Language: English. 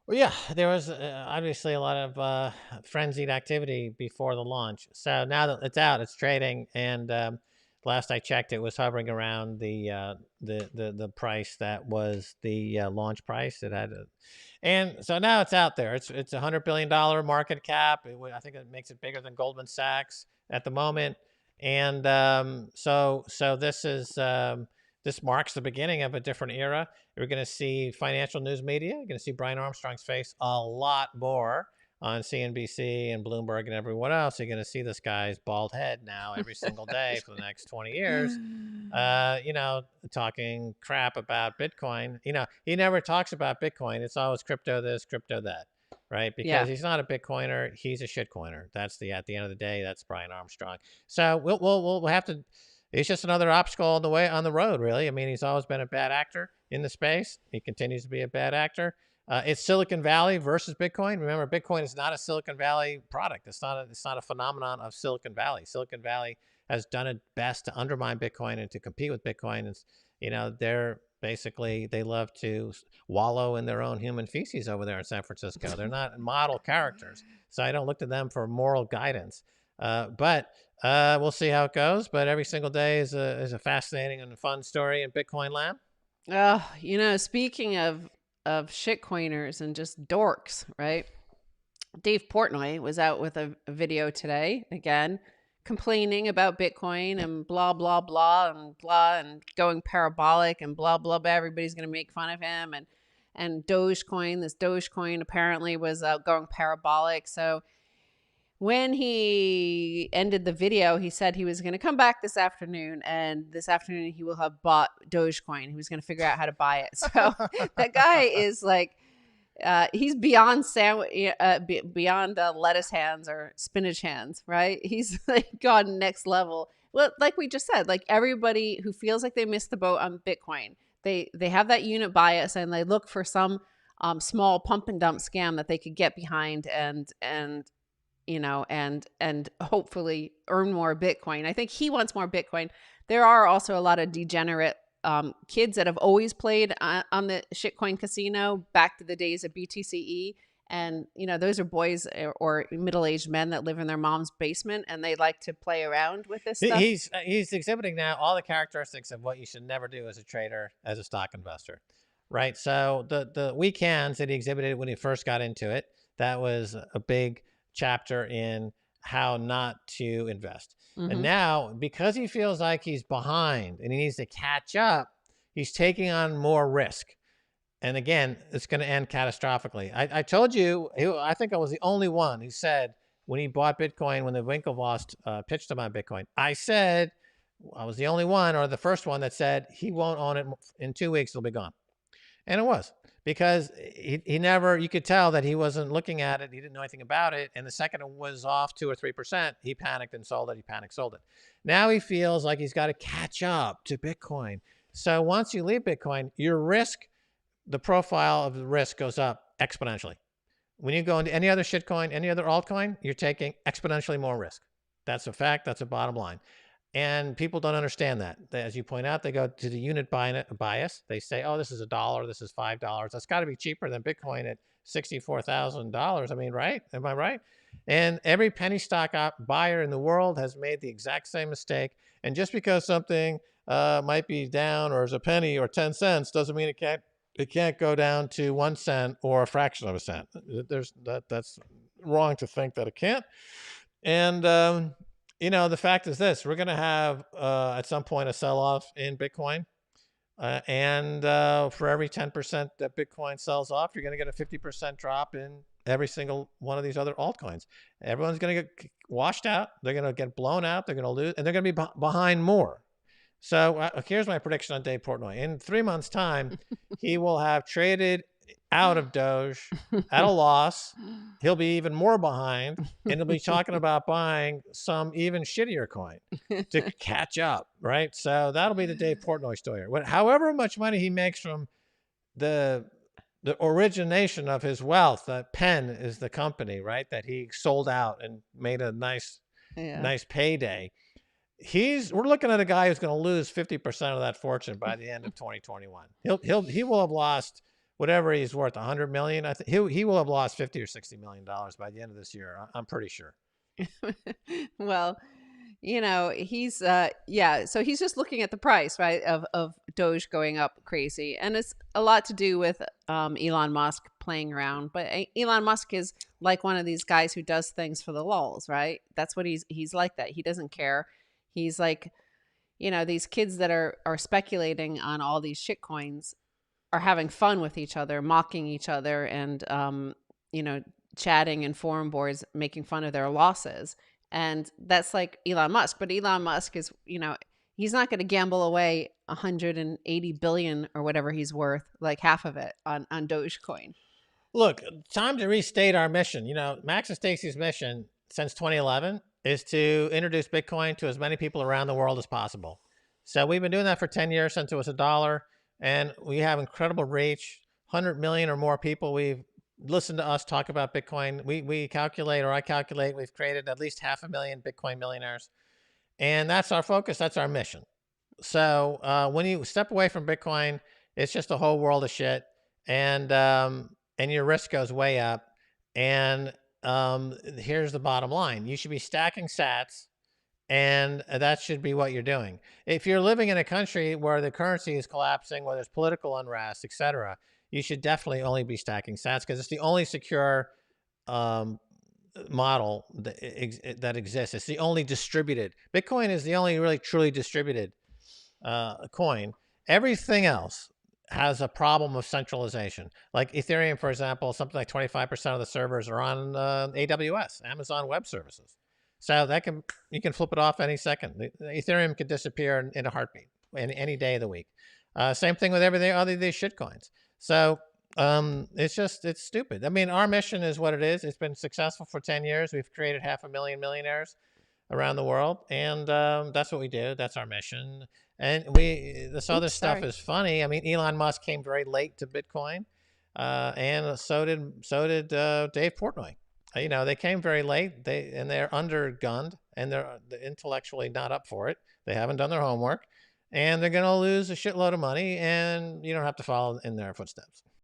Well, yeah, there was obviously a lot of frenzied activity before the launch. So now that it's out, it's trading, and last I checked, it was hovering around the price that was the launch price. It had, and so now it's out there. It's $100 billion market cap. I think it makes it bigger than Goldman Sachs at the moment, and so this marks the beginning of a different era. You're going to see financial news media. You're going to see Brian Armstrong's face a lot more on CNBC and Bloomberg and everyone else. You're going to see this guy's bald head now every single day for the next 20 years, talking crap about Bitcoin. He never talks about Bitcoin. It's always crypto this, crypto that, right? Yeah. Because he's not a Bitcoiner. He's a shitcoiner. At the end of the day, that's Brian Armstrong. So we'll have to. It's just another obstacle on the way on the road, really. I mean, he's always been a bad actor in the space. He continues to be a bad actor. It's Silicon Valley versus Bitcoin. Remember, Bitcoin is not a Silicon Valley product. It's not a phenomenon of Silicon Valley. Silicon Valley has done its best to undermine Bitcoin and to compete with Bitcoin. And they're basically, they love to wallow in their own human feces over there in San Francisco. They're not model characters, so I don't look to them for moral guidance. But we'll see how it goes. But every single day is a fascinating and fun story in Bitcoin land. Speaking of shitcoiners and just dorks, right? Dave Portnoy was out with a video today, again, complaining about Bitcoin and blah, blah, blah, and going parabolic and blah, blah, blah. Everybody's going to make fun of him. And Dogecoin, this Dogecoin apparently was going parabolic. So when he ended the video, he said he was going to come back this afternoon, and this afternoon he will have bought Dogecoin. He was going to figure out how to buy it. So that guy is like, he's beyond beyond lettuce hands or spinach hands, right? He's like gone next level. Well, like we just said, like everybody who feels like they missed the boat on Bitcoin, they have that unit bias and they look for some small pump and dump scam that they could get behind and hopefully earn more Bitcoin. I think he wants more Bitcoin. There are also a lot of degenerate kids that have always played on the shitcoin casino back to the days of BTCE. And, those are boys or middle-aged men that live in their mom's basement and they like to play around with this stuff. He's exhibiting now all the characteristics of what you should never do as a trader, as a stock investor, right? So the weak hands that he exhibited when he first got into it, that was a big chapter in how not to invest. And Mm-hmm. now, because he feels like he's behind and he needs to catch up, he's taking on more risk. And again, it's going to end catastrophically. I told you, I think I was the only one who said when he bought Bitcoin, when the Winklevoss pitched him on Bitcoin, I said I was the only one or the first one that said he won't own it in 2 weeks, it'll be gone. And it was because he never, you could tell that he wasn't looking at it. He didn't know anything about it. And the second it was off 2 or 3%, he panicked and sold it. He panicked, sold it. Now he feels like he's got to catch up to Bitcoin. So once you leave Bitcoin, your risk, the profile of the risk goes up exponentially. When you go into any other shitcoin, any other altcoin, you're taking exponentially more risk. That's a fact. That's a bottom line. And people don't understand that. As you point out, they go to the unit bias. They say, oh, this is $1, this is $5. That's got to be cheaper than Bitcoin at $64,000. I mean, right? Am I right? And every penny stock buyer in the world has made the exact same mistake. And just because something might be down or is a penny or 10 cents doesn't mean it can't go down to 1 cent or a fraction of a cent. That's wrong to think that it can't. And the fact is this: we're going to have at some point a sell-off in Bitcoin, and for every 10% that Bitcoin sells off, you're going to get a 50% drop in every single one of these other altcoins. Everyone's going to get washed out. They're going to get blown out. They're going to lose, and they're going to be behind more. So here's my prediction on Dave Portnoy. In 3 months' time, he will have traded out of Doge at a loss. He'll be even more behind, and he'll be talking about buying some even shittier coin to catch up, right? So that'll be the Dave Portnoy story. However much money he makes from the origination of his wealth, that Penn is the company, right, that he sold out and made a nice payday. We're looking at a guy who's going to lose 50% of that fortune by the end of 2021. He will have lost whatever he's worth, 100 million. I think he will have lost 50 or 60 million dollars by the end of this year. I'm pretty sure. Well, he's yeah, so he's just looking at the price, right, of Doge going up crazy. And it's a lot to do with Elon Musk playing around. But Elon Musk is like one of these guys who does things for the lulz, right? That's what he's like that. He doesn't care. He's like, these kids that are speculating on all these shit coins are having fun with each other, mocking each other, and you know, chatting in forum boards, making fun of their losses. And that's like Elon Musk. But Elon Musk is, he's not going to gamble away 180 billion or whatever he's worth, like half of it on Dogecoin. Look, time to restate our mission. Max and Stacy's mission since 2011 is to introduce Bitcoin to as many people around the world as possible. So we've been doing that for 10 years since it was $1, and we have incredible reach. 100 million or more people we've listened to us talk about Bitcoin. We calculate, or I calculate, we've created at least 500,000 Bitcoin millionaires, and that's our focus. That's our mission. So when you step away from Bitcoin, it's just a whole world of shit, and your risk goes way up. And here's the bottom line: you should be stacking Sats, and that should be what you're doing. If you're living in a country where the currency is collapsing, where there's political unrest, etc., you should definitely only be stacking Sats, because it's the only secure um, model that exists. It's the only distributed. Bitcoin is the only really truly distributed coin. Everything else has a problem of centralization. Like Ethereum, for example, something like 25% of the servers are on AWS, Amazon Web Services. So you can flip it off any second. Ethereum could disappear in a heartbeat, any day of the week. Same thing with everything other these shitcoins. So it's stupid. I mean, our mission is what it is. It's been successful for 10 years. We've created 500,000 millionaires around the world, and that's what we do. That's our mission. And this other Oops, stuff sorry. is funny. I mean, Elon Musk came very late to Bitcoin, and so did Dave Portnoy. They came very late. They're undergunned, and they're intellectually not up for it. They haven't done their homework, and they're going to lose a shitload of money. And you don't have to follow in their footsteps.